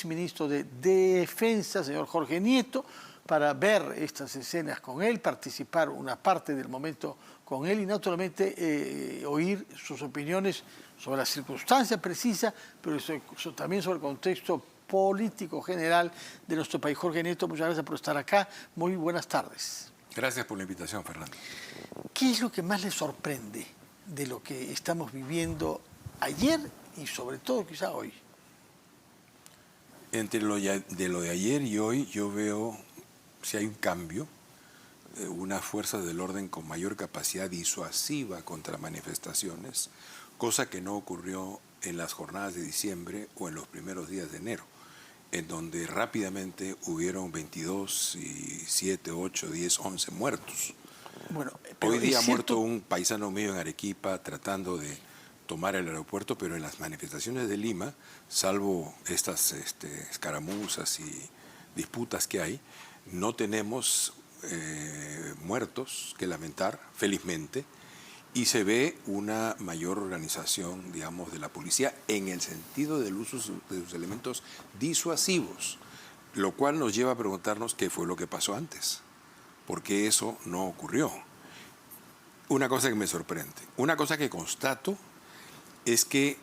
exministro de Defensa, señor Jorge Nieto, para ver estas escenas con él, participar una parte del momento con él y naturalmente oír sus opiniones sobre la circunstancia precisa, pero también sobre el contexto político general de nuestro país. Jorge Nieto, muchas gracias por estar acá. Muy buenas tardes. Gracias por la invitación, Fernando. ¿Qué es lo que más le sorprende de lo que estamos viviendo ayer y sobre todo quizá hoy? Entre lo de ayer y hoy yo veo si hay un cambio, una fuerza del orden con mayor capacidad disuasiva contra manifestaciones, cosa que no ocurrió en las jornadas de diciembre o en los primeros días de enero, en donde rápidamente hubieron 22 y 7, 8, 10, 11 muertos. Bueno, hoy día ha muerto un paisano mío en Arequipa tratando de tomar el aeropuerto, pero en las manifestaciones de Lima, salvo estas escaramuzas y disputas que hay, no tenemos muertos que lamentar, felizmente, y se ve una mayor organización, digamos, de la policía en el sentido del uso de sus elementos disuasivos, lo cual nos lleva a preguntarnos qué fue lo que pasó antes, por qué eso no ocurrió. Una cosa que me sorprende, una cosa que constato es que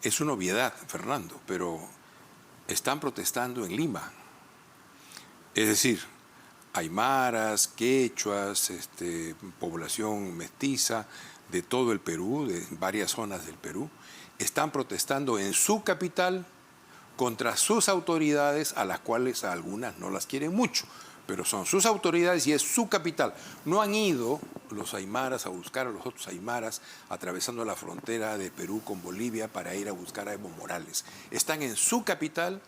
es una obviedad, Fernando, pero están protestando en Lima. Es decir, aymaras, quechuas, población mestiza de todo el Perú, de varias zonas del Perú, están protestando en su capital contra sus autoridades, a las cuales a algunas no las quieren mucho, pero son sus autoridades y es su capital. No han ido los aymaras a buscar a los otros aymaras atravesando la frontera de Perú con Bolivia para ir a buscar a Evo Morales. Están en su capital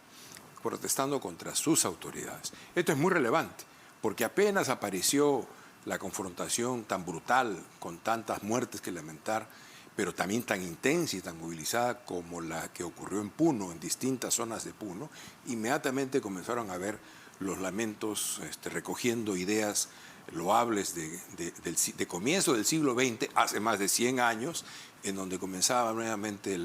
protestando contra sus autoridades. Esto es muy relevante, porque apenas apareció la confrontación tan brutal, con tantas muertes que lamentar, pero también tan intensa y tan movilizada como la que ocurrió en Puno, en distintas zonas de Puno, inmediatamente comenzaron a ver los lamentos recogiendo ideas loables de comienzo del siglo XX, hace más de 100 años, en donde comenzaba nuevamente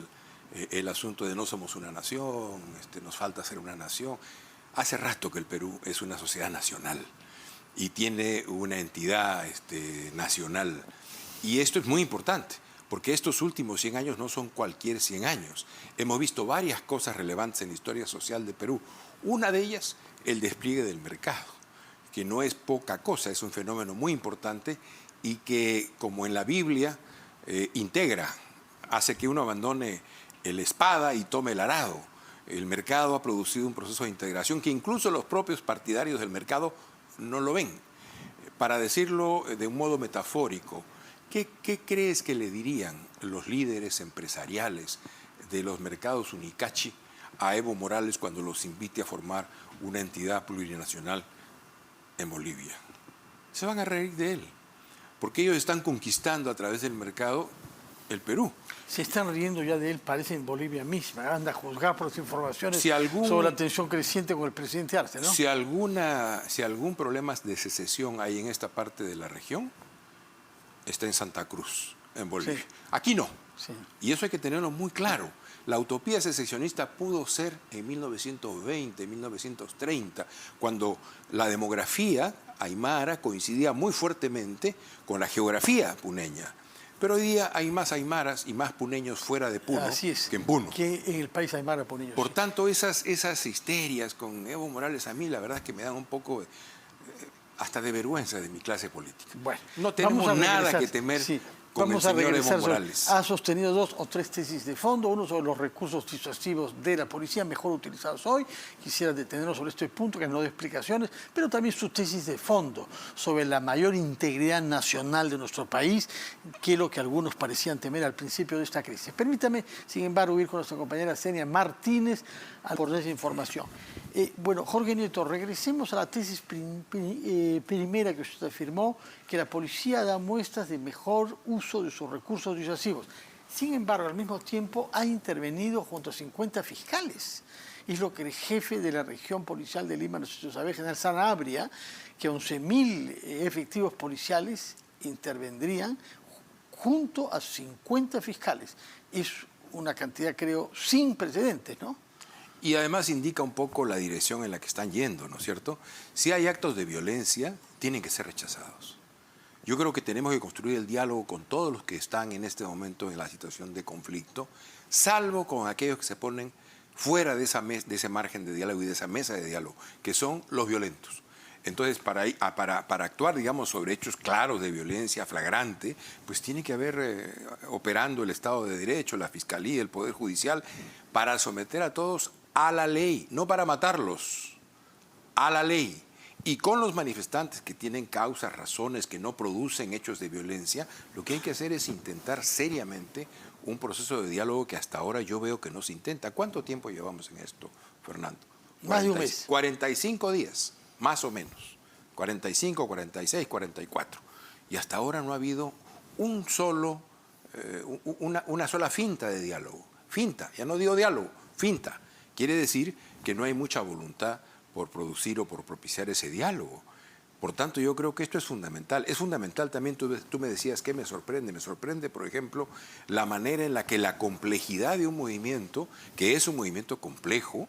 el asunto de no somos una nación, nos falta ser una nación. Hace rato que el Perú es una sociedad nacional y tiene una entidad nacional. Y esto es muy importante, porque estos últimos 100 años no son cualquier 100 años. Hemos visto varias cosas relevantes en la historia social de Perú. Una de ellas, el despliegue del mercado, que no es poca cosa, es un fenómeno muy importante y que, como en la Biblia, integra, hace que uno abandone la espada y tome el arado. El mercado ha producido un proceso de integración que incluso los propios partidarios del mercado no lo ven. Para decirlo de un modo metafórico, ¿qué crees que le dirían los líderes empresariales de los mercados Unicachi a Evo Morales cuando los invite a formar una entidad plurinacional en Bolivia? Se van a reír de él, porque ellos están conquistando a través del mercado el Perú. Se están riendo ya de él, parece en Bolivia misma. Anda a juzgar por las informaciones sobre la tensión creciente con el presidente Arce, ¿no? Si algún problema de secesión hay en esta parte de la región, está en Santa Cruz, en Bolivia. Sí. Aquí no. Sí. Y eso hay que tenerlo muy claro. La utopía secesionista pudo ser en 1920, 1930, cuando la demografía aymara coincidía muy fuertemente con la geografía puneña. Pero hoy día hay más aymaras y más puneños fuera de Puno que en Puno. Que en el país aymara puneño. Por tanto, esas histerias con Evo Morales a mí, la verdad es que me dan un poco hasta de vergüenza de mi clase política. Bueno, no tenemos nada que temer. Sí. Vamos a regresar. Ha sostenido 2 o 3 tesis de fondo, uno sobre los recursos disuasivos de la policía mejor utilizados hoy. Quisiera detenernos sobre este punto, que no de explicaciones, pero también su tesis de fondo sobre la mayor integridad nacional de nuestro país, que es lo que algunos parecían temer al principio de esta crisis. Permítame, sin embargo, ir con nuestra compañera Senia Martínez por esa información. Bueno, Jorge Nieto, regresemos a la tesis primera que usted afirmó, que la policía da muestras de mejor uso de sus recursos disuasivos. Sin embargo, al mismo tiempo ha intervenido junto a 50 fiscales. Es lo que el jefe de la región policial de Lima nos hizo saber, general Sanabria, que 11.000 efectivos policiales intervendrían junto a 50 fiscales. Es una cantidad, creo, sin precedentes, ¿no? Y además indica un poco la dirección en la que están yendo, ¿no es cierto? Si hay actos de violencia, tienen que ser rechazados. Yo creo que tenemos que construir el diálogo con todos los que están en este momento en la situación de conflicto, salvo con aquellos que se ponen fuera de ese margen de diálogo y de esa mesa de diálogo, que son los violentos. Entonces, para actuar, digamos, sobre hechos claros de violencia flagrante, pues tiene que haber operando el Estado de Derecho, la Fiscalía, el Poder Judicial, para someter a todos a la ley, no para matarlos, a la ley. Y con los manifestantes que tienen causas, razones, que no producen hechos de violencia, lo que hay que hacer es intentar seriamente un proceso de diálogo que hasta ahora yo veo que no se intenta. ¿Cuánto tiempo llevamos en esto, Fernando? Más de un mes. 45 días, más o menos. 45, 46, 44. Y hasta ahora no ha habido una sola finta de diálogo. Finta, ya no digo diálogo, finta. Quiere decir que no hay mucha voluntad por producir o por propiciar ese diálogo. Por tanto, yo creo que esto es fundamental. Es fundamental también, tú me decías, ¿qué me sorprende? Me sorprende, por ejemplo, la manera en la que la complejidad de un movimiento, que es un movimiento complejo,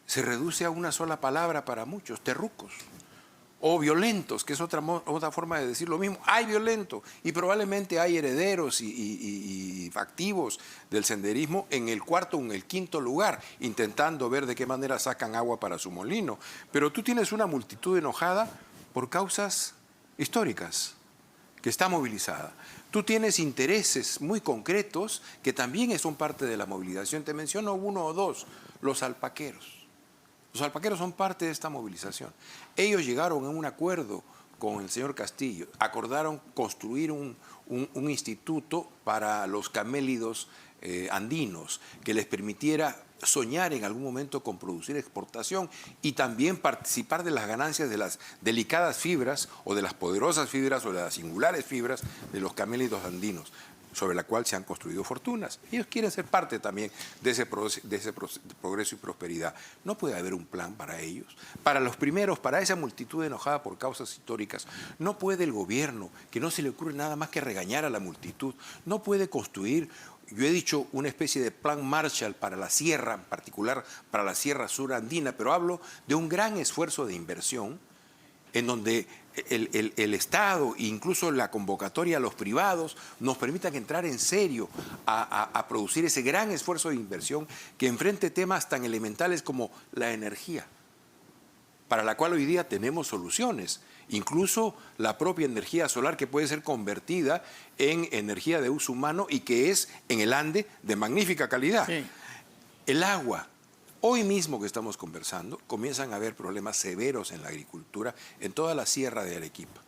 se reduce a una sola palabra para muchos, terrucos. O violentos, que es otra forma de decir lo mismo. Hay violentos y probablemente hay herederos y activos del senderismo en el cuarto o en el quinto lugar, intentando ver de qué manera sacan agua para su molino. Pero tú tienes una multitud enojada por causas históricas, que está movilizada. Tú tienes intereses muy concretos que también son parte de la movilización. Te menciono uno o dos, los alpaqueros. Los alpaqueros son parte de esta movilización. Ellos llegaron a un acuerdo con el señor Castillo, acordaron construir un instituto para los camélidos andinos que les permitiera soñar en algún momento con producir exportación y también participar de las ganancias de las delicadas fibras o de las poderosas fibras o de las singulares fibras de los camélidos andinos, sobre la cual se han construido fortunas. Ellos quieren ser parte también de ese progreso y prosperidad. No puede haber un plan para ellos. Para los primeros, para esa multitud enojada por causas históricas, no puede el gobierno, que no se le ocurre nada más que regañar a la multitud, no puede construir, yo he dicho, una especie de plan Marshall para la sierra, en particular para la sierra surandina, pero hablo de un gran esfuerzo de inversión en donde el Estado e incluso la convocatoria a los privados nos permitan entrar en serio a producir ese gran esfuerzo de inversión que enfrente temas tan elementales como la energía, para la cual hoy día tenemos soluciones, incluso la propia energía solar que puede ser convertida en energía de uso humano y que es en el Ande de magnífica calidad. Sí. El agua. Hoy mismo que estamos conversando, comienzan a haber problemas severos en la agricultura en toda la sierra de Arequipa.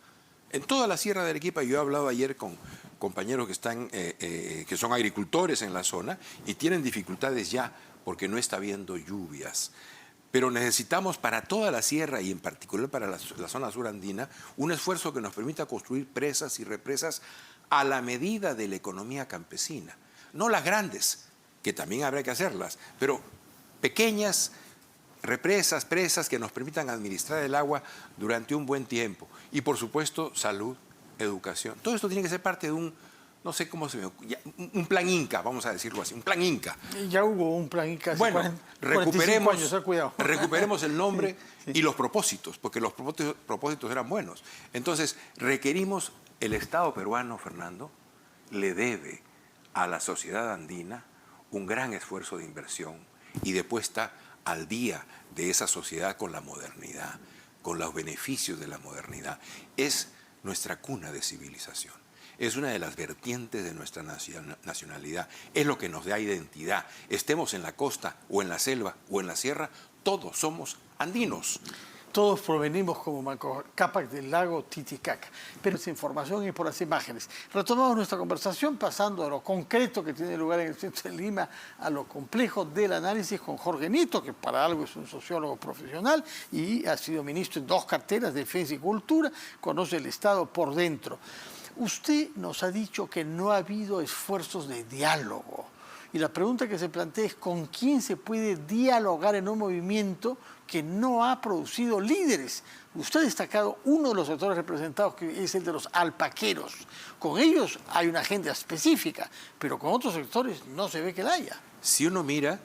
En toda la sierra de Arequipa, yo he hablado ayer con compañeros que son agricultores en la zona y tienen dificultades ya porque no está habiendo lluvias. Pero necesitamos para toda la sierra y en particular para la zona surandina un esfuerzo que nos permita construir presas y represas a la medida de la economía campesina. No las grandes, que también habrá que hacerlas, pero pequeñas represas, presas que nos permitan administrar el agua durante un buen tiempo. Y por supuesto, salud, educación. Todo esto tiene que ser parte de un, no sé cómo se me ocurre, un plan Inca, vamos a decirlo así, un plan Inca. Ya hubo un plan Inca hace bueno, 45 años, cuidado. Recuperemos el nombre y los propósitos, porque los propósitos eran buenos. Entonces, requerimos, el Estado peruano, Fernando, le debe a la sociedad andina un gran esfuerzo de inversión y de puesta al día de esa sociedad con la modernidad, con los beneficios de la modernidad. Es nuestra cuna de civilización, es una de las vertientes de nuestra nacionalidad, es lo que nos da identidad. Estemos en la costa o en la selva o en la sierra, todos somos andinos. Todos provenimos como Capac del lago Titicaca. Pero esa información y por las imágenes. Retomamos nuestra conversación pasando a lo concreto que tiene lugar en el centro de Lima, a lo complejo del análisis con Jorge Nito, que para algo es un sociólogo profesional y ha sido ministro en 2 carteras, Defensa y Cultura, conoce el Estado por dentro. Usted nos ha dicho que no ha habido esfuerzos de diálogo. Y la pregunta que se plantea es ¿con quién se puede dialogar en un movimiento que no ha producido líderes? Usted ha destacado uno de los sectores representados, que es el de los alpaqueros. Con ellos hay una agenda específica, pero con otros sectores no se ve que la haya. Si uno mira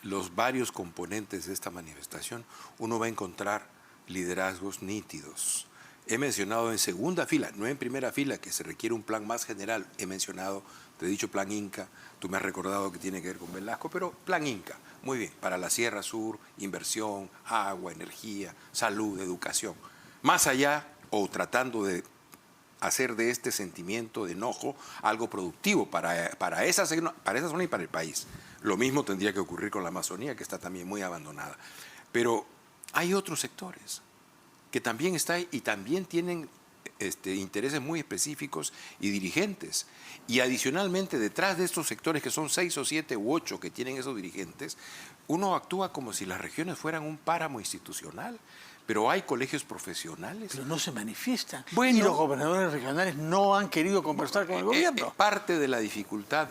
los varios componentes de esta manifestación, uno va a encontrar liderazgos nítidos. He mencionado en segunda fila, no en primera fila, que se requiere un plan más general. He mencionado, te he dicho plan Inca, tú me has recordado que tiene que ver con Velasco, pero plan Inca, muy bien, para la Sierra Sur, inversión, agua, energía, salud, educación. Más allá, o tratando de hacer de este sentimiento de enojo algo productivo para esa zona y para el país. Lo mismo tendría que ocurrir con la Amazonía, que está también muy abandonada. Pero hay otros sectores que también están y también tienen intereses muy específicos y dirigentes. Y adicionalmente, detrás de estos sectores, que son 6 o 7 u 8 que tienen esos dirigentes, uno actúa como si las regiones fueran un páramo institucional. Pero hay colegios profesionales. Pero no se manifiestan. Bueno, y los gobernadores regionales no han querido conversar con el gobierno. Parte de la dificultad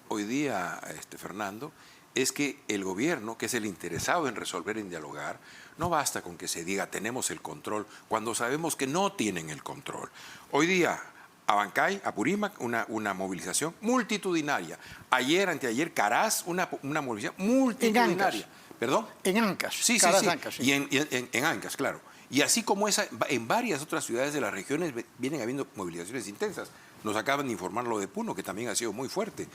hoy día, Fernando, es que el gobierno, que es el interesado en resolver, en dialogar, no basta con que se diga tenemos el control, cuando sabemos que no tienen el control. Hoy día, Abancay, Apurímac, una movilización multitudinaria. Ayer, anteayer, Caraz, una movilización multitudinaria. ¿Perdón? En Ancash. Sí, Caraz, sí, sí. Ancash, sí. Y en Ancash, claro. Y así como esa, en varias otras ciudades de las regiones vienen habiendo movilizaciones intensas. Nos acaban de informar lo de Puno, que también ha sido muy fuerte.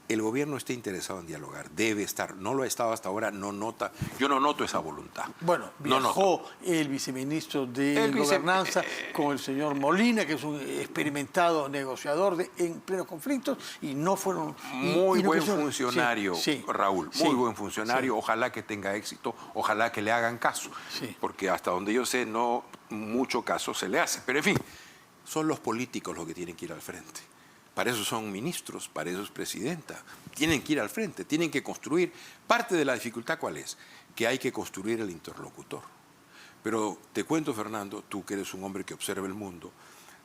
El gobierno está interesado en dialogar, debe estar. No lo ha estado hasta ahora, yo no noto esa voluntad. Bueno, viajó el viceministro de Gobernanza con el señor Molina, que es un experimentado negociador en plenos conflictos, y no fueron... Muy buen funcionario, sí, Raúl, muy buen funcionario. Sí. Ojalá que tenga éxito, ojalá que le hagan caso. Sí. Porque hasta donde yo sé, no mucho caso se le hace. Pero en fin, son los políticos los que tienen que ir al frente. Para eso son ministros, para eso es presidenta. Tienen que ir al frente, tienen que construir. Parte de la dificultad, ¿cuál es? Que hay que construir el interlocutor. Pero te cuento, Fernando, tú que eres un hombre que observa el mundo,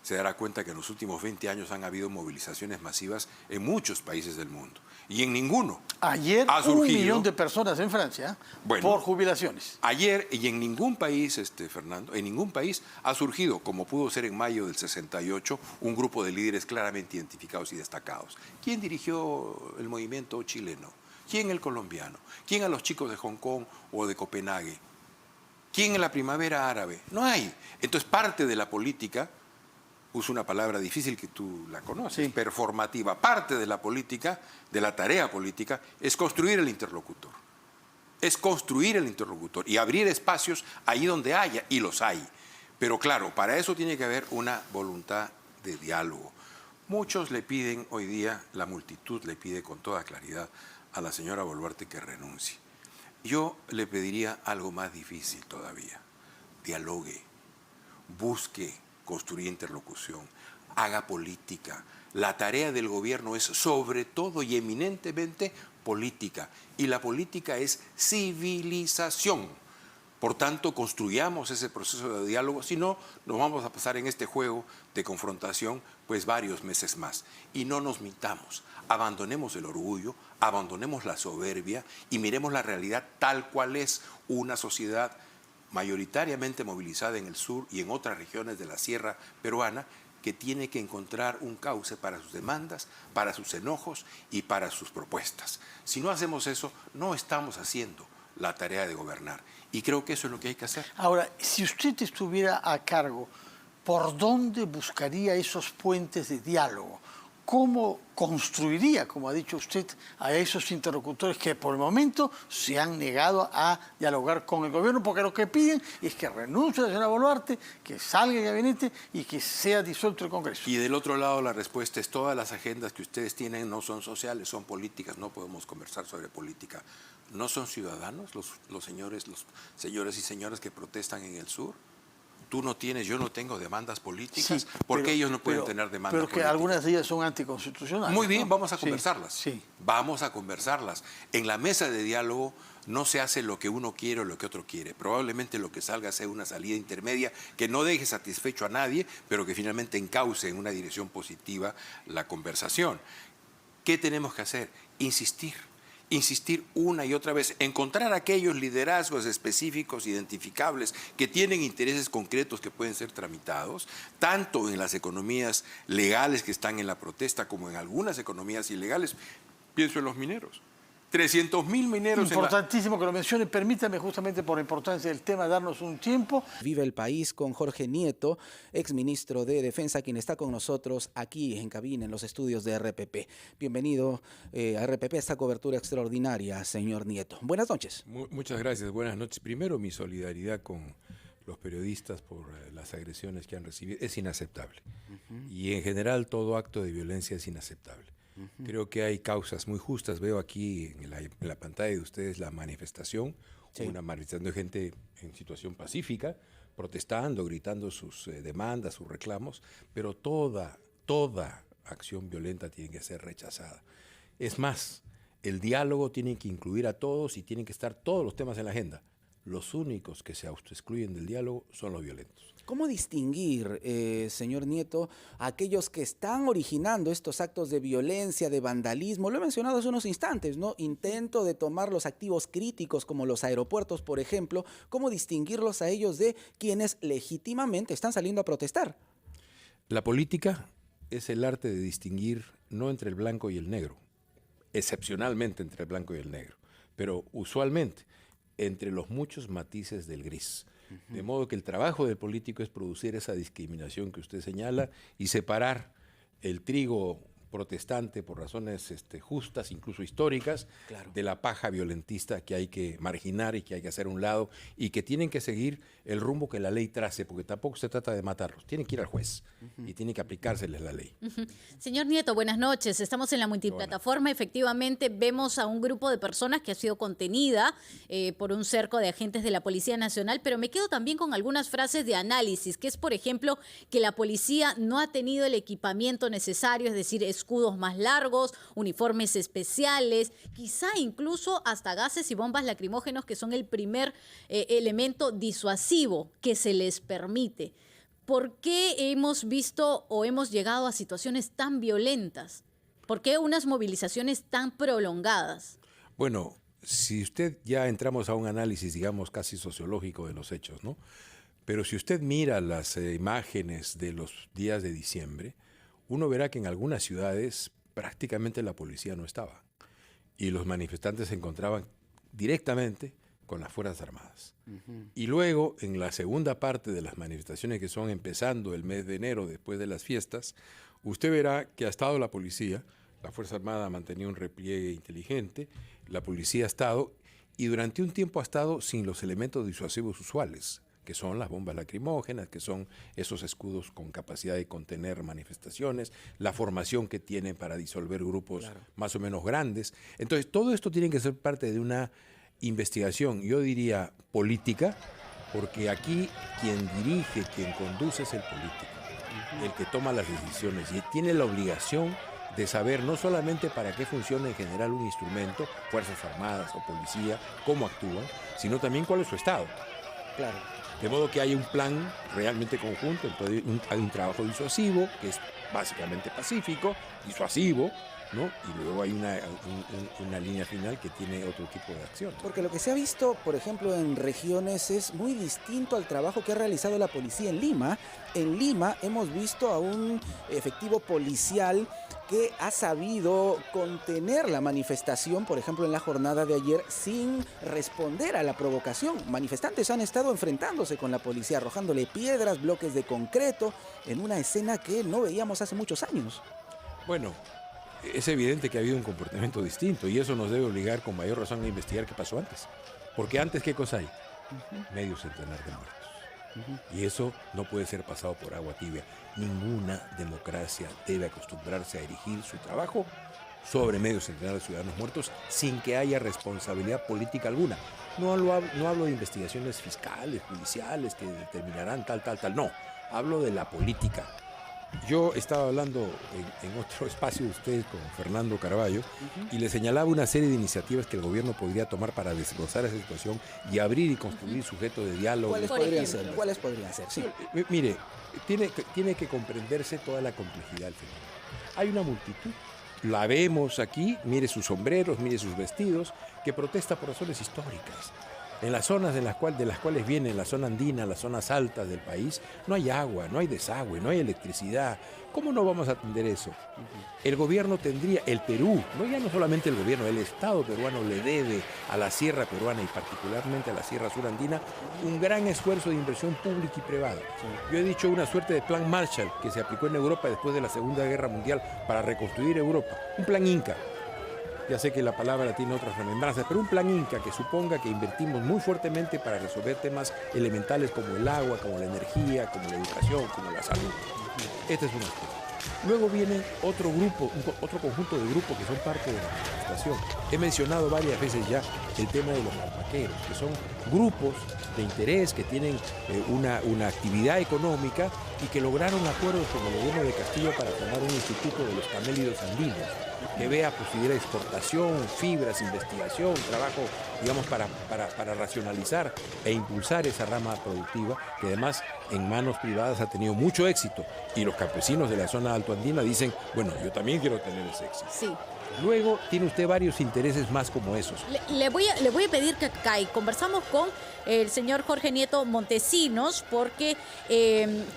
se dará cuenta que en los últimos 20 años han habido movilizaciones masivas en muchos países del mundo. Y en ninguno ayer ha surgido 1 millón de personas en Francia por jubilaciones. Ayer, y en ningún país, Fernando, en ningún país ha surgido, como pudo ser en mayo del 68, un grupo de líderes claramente identificados y destacados. ¿Quién dirigió el movimiento chileno? ¿Quién el colombiano? ¿Quién a los chicos de Hong Kong o de Copenhague? ¿Quién en la primavera árabe? No hay. Entonces, parte de la política, uso una palabra difícil que tú la conoces, sí, performativa. Parte de la política, de la tarea política, es construir el interlocutor. Es construir el interlocutor y abrir espacios ahí donde haya, y los hay. Pero claro, para eso tiene que haber una voluntad de diálogo. Muchos le piden hoy día, la multitud le pide con toda claridad a la señora Boluarte que renuncie. Yo le pediría algo más difícil todavía. Dialogue, busque construir interlocución, haga política. La tarea del gobierno es sobre todo y eminentemente política. Y la política es civilización. Por tanto, construyamos ese proceso de diálogo. Si no, nos vamos a pasar en este juego de confrontación pues varios meses más. Y no nos mintamos. Abandonemos el orgullo, abandonemos la soberbia y miremos la realidad tal cual es. Una sociedad mayoritariamente movilizada en el sur y en otras regiones de la sierra peruana, que tiene que encontrar un cauce para sus demandas, para sus enojos y para sus propuestas. Si no hacemos eso, no estamos haciendo la tarea de gobernar. Y creo que eso es lo que hay que hacer. Ahora, si usted estuviera a cargo, ¿por dónde buscaría esos puentes de diálogo? ¿Cómo construiría, como ha dicho usted, a esos interlocutores que por el momento se han negado a dialogar con el gobierno? Porque lo que piden es que renuncie la señora Boluarte, que salga el gabinete y que sea disuelto el Congreso. Y del otro lado la respuesta es: todas las agendas que ustedes tienen no son sociales, son políticas, no podemos conversar sobre política. ¿No son ciudadanos los señores y señoras que protestan en el sur? Tú no tienes, yo no tengo demandas políticas. Sí, ¿por qué ellos no pueden tener demandas políticas? Pero que algunas de ellas son anticonstitucionales. Muy bien, ¿no? Vamos a conversarlas. Sí. Vamos a conversarlas. En la mesa de diálogo no se hace lo que uno quiere o lo que otro quiere. Probablemente lo que salga sea una salida intermedia que no deje satisfecho a nadie, pero que finalmente encauce en una dirección positiva la conversación. ¿Qué tenemos que hacer? Insistir una y otra vez, encontrar aquellos liderazgos específicos, identificables, que tienen intereses concretos que pueden ser tramitados, tanto en las economías legales que están en la protesta como en algunas economías ilegales. Pienso en los mineros. 300.000 mineros. Importantísimo que lo mencione. Permítame, justamente por la importancia del tema, darnos un tiempo. Vive el país con Jorge Nieto, exministro de Defensa, quien está con nosotros aquí en cabina, en los estudios de RPP. Bienvenido a RPP, a esta cobertura extraordinaria, señor Nieto. Buenas noches. Muchas gracias, buenas noches. Primero, mi solidaridad con los periodistas por las agresiones que han recibido. Es inaceptable. Y en general, todo acto de violencia es inaceptable. Creo que hay causas muy justas. Veo aquí en la pantalla de ustedes la manifestación, sí. Una manifestación de gente en situación pacífica, protestando, gritando sus demandas, sus reclamos, pero toda acción violenta tiene que ser rechazada. Es más, el diálogo tiene que incluir a todos y tienen que estar todos los temas en la agenda. Los únicos que se autoexcluyen del diálogo son los violentos. ¿Cómo distinguir, señor Nieto, a aquellos que están originando estos actos de violencia, de vandalismo? Lo he mencionado hace unos instantes, ¿no? Intento de tomar los activos críticos como los aeropuertos, por ejemplo. ¿Cómo distinguirlos a ellos de quienes legítimamente están saliendo a protestar? La política es el arte de distinguir no entre el blanco y el negro, excepcionalmente entre el blanco y el negro, pero usualmente entre los muchos matices del gris. De modo que el trabajo del político es producir esa discriminación que usted señala y separar el trigo protestante por razones justas, incluso históricas, claro, de la paja violentista que hay que marginar y que hay que hacer a un lado y que tienen que seguir el rumbo que la ley trace, porque tampoco se trata de matarlos, tienen que ir al juez y tiene que aplicárseles la ley. Señor Nieto, buenas noches. Estamos en la multiplataforma. Efectivamente, vemos a un grupo de personas que ha sido contenida por un cerco de agentes de la Policía Nacional, pero me quedo también con algunas frases de análisis, que es, por ejemplo, que la policía no ha tenido el equipamiento necesario, es decir, escudos más largos, uniformes especiales, quizá incluso hasta gases y bombas lacrimógenos, que son el primer elemento disuasivo que se les permite. ¿Por qué hemos visto o hemos llegado a situaciones tan violentas? ¿Por qué unas movilizaciones tan prolongadas? Bueno, si usted ya entramos a un análisis, digamos, casi sociológico de los hechos, ¿no? Pero si usted mira las imágenes de los días de diciembre, uno verá que en algunas ciudades prácticamente la policía no estaba y los manifestantes se encontraban directamente con las Fuerzas Armadas. Y luego, en la segunda parte de las manifestaciones, que son empezando el mes de enero, después de las fiestas, usted verá que ha estado la policía, la Fuerza Armada ha mantenido un repliegue inteligente, la policía ha estado, y durante un tiempo ha estado sin los elementos disuasivos usuales, que son las bombas lacrimógenas, que son esos escudos con capacidad de contener manifestaciones, la formación que tienen para disolver grupos, claro, más o menos grandes. Entonces, todo esto tiene que ser parte de una investigación, yo diría política, porque aquí quien dirige, quien conduce es el político, el que toma las decisiones y tiene la obligación de saber no solamente para qué funciona en general un instrumento, Fuerzas Armadas o policía, cómo actúan, sino también cuál es su estado. Claro. De modo que hay un plan realmente conjunto, entonces hay un trabajo disuasivo, que es básicamente pacífico, disuasivo, ¿no? Y luego hay una línea final que tiene otro tipo de acción. Porque lo que se ha visto, por ejemplo, en regiones es muy distinto al trabajo que ha realizado la policía en Lima. En Lima hemos visto a un efectivo policial que ha sabido contener la manifestación, por ejemplo, en la jornada de ayer, sin responder a la provocación. Manifestantes han estado enfrentándose con la policía, arrojándole piedras, bloques de concreto, en una escena que no veíamos hace muchos años. Bueno, es evidente que ha habido un comportamiento distinto y eso nos debe obligar con mayor razón a investigar qué pasó antes. Porque antes, ¿qué cosa hay? Medio centenar de muertos. Y eso no puede ser pasado por agua tibia. Ninguna democracia debe acostumbrarse a erigir su trabajo sobre medio centenar de ciudadanos muertos sin que haya responsabilidad política alguna. No hablo de investigaciones fiscales, judiciales, que determinarán tal. No, hablo de la política. Yo estaba hablando en otro espacio de ustedes con Fernando Carballo y le señalaba una serie de iniciativas que el gobierno podría tomar para desglosar esa situación y abrir y construir sujetos de diálogo. ¿Cuáles podrían ser? ¿Cuáles podrían ser? Sí. Mire, tiene que comprenderse toda la complejidad del fenómeno. Hay una multitud, la vemos aquí, mire sus sombreros, mire sus vestidos, que protesta por razones históricas. En las zonas de las cuales vienen, la zona andina, las zonas altas del país, no hay agua, no hay desagüe, no hay electricidad. ¿Cómo no vamos a atender eso? El gobierno tendría, el Perú, no solamente el gobierno, el Estado peruano le debe a la sierra peruana y particularmente a la sierra surandina un gran esfuerzo de inversión pública y privada. Yo he dicho una suerte de plan Marshall que se aplicó en Europa después de la Segunda Guerra Mundial para reconstruir Europa, un plan Inca. Ya sé que la palabra tiene otras remembranzas, pero un plan Inca que suponga que invertimos muy fuertemente para resolver temas elementales como el agua, como la energía, como la educación, como la salud. Este es un aspecto. Luego viene otro grupo, otro conjunto de grupos que son parte de la manifestación. He mencionado varias veces ya el tema de los alpaqueros, que son grupos de interés que tienen una actividad económica y que lograron acuerdos con el gobierno de Castillo para formar un instituto de los camélidos andinos, que vea posibilidad de exportación, fibras, investigación, trabajo, digamos, para racionalizar e impulsar esa rama productiva, que además en manos privadas ha tenido mucho éxito. Y los campesinos de la zona altoandina dicen, bueno, yo también quiero tener ese éxito. Sí. Luego tiene usted varios intereses más como esos. Le voy a pedir que acá y conversamos con el señor Jorge Nieto Montesinos porque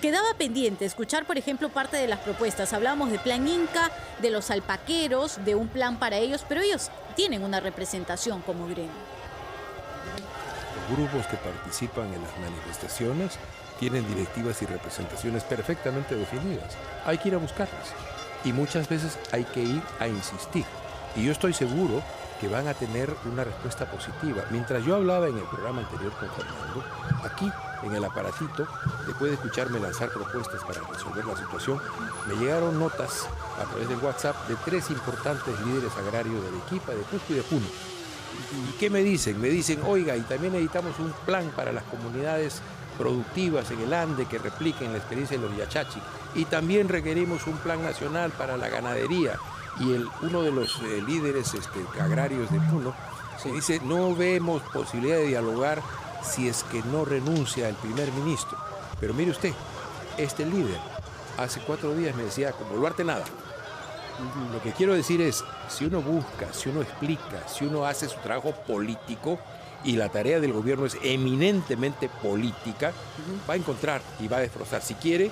quedaba pendiente escuchar, por ejemplo, parte de las propuestas. Hablábamos de plan Inca, de los alpaqueros, de un plan para ellos, pero ellos tienen una representación como gremio. Los grupos que participan en las manifestaciones tienen directivas y representaciones perfectamente definidas. Hay que ir a buscarlas. Y muchas veces hay que ir a insistir. Y yo estoy seguro que van a tener una respuesta positiva. Mientras yo hablaba en el programa anterior con Fernando, aquí en el aparatito, después de escucharme lanzar propuestas para resolver la situación, me llegaron notas a través del WhatsApp de 3 importantes líderes agrarios de Arequipa, de Cusco y de Puno. ¿Y qué me dicen? Me dicen, oiga, y también necesitamos un plan para las comunidades productivas en el Ande que repliquen la experiencia de los Yachachi. Y también requerimos un plan nacional para la ganadería. Y uno de los líderes agrarios de Puno dice, no vemos posibilidad de dialogar si es que no renuncia el primer ministro. Pero mire usted, este líder hace 4 días me decía, como Boluarte nada. Lo que quiero decir es, si uno busca, si uno explica, si uno hace su trabajo político, y la tarea del gobierno es eminentemente política, va a encontrar y va a destrozar. Si quiere,